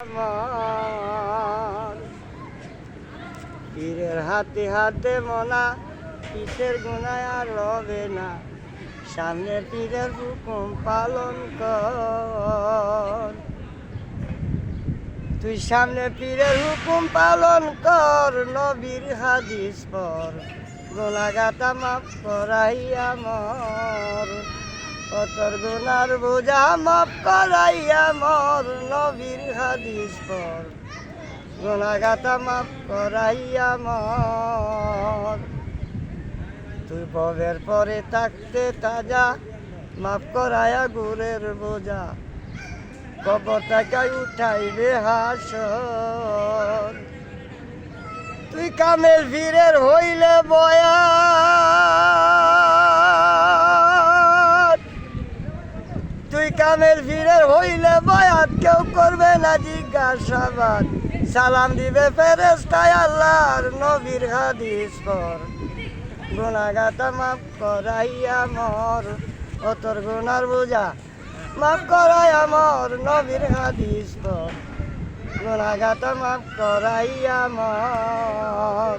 আমার পীরের হাতে হাতে মনা কিসের গুনায় আর হবে না, সামনে পীরের হুকুম পালন কর। তুই সামনে পীরের হুকুম পালন কর, নবীর হাদিস পর, গুনাহগাতা মাফ করাইয়া মর। তোর গুনার বোঝা মাফ করাইয়া মর, নবীর হাদিস পর, গুনাহগাতা মাফ করাইয়া মর। তুই ভবের পরে থাকতে তাজা, মাফ করাইয়া গুরের বোঝা, কবর থেকে উঠাইবে হাসর। তুই কামেল পীরের হইলে বয়া, তুই কামেল পীরের হইলে বয়াত, কেউ করবে না জিজ্ঞাসাবাদ। সালাম দিবে ফেরেশতায় আল্লাহর, নবীর হাদিস পর, গুনাহগাতা মাফ করাইয়া মর। ও তোর গুনার বোঝা মাফ করাইয়া মর, নবীর হাদিস পর, গুনাহগাতা মাফ করাইয়া মর।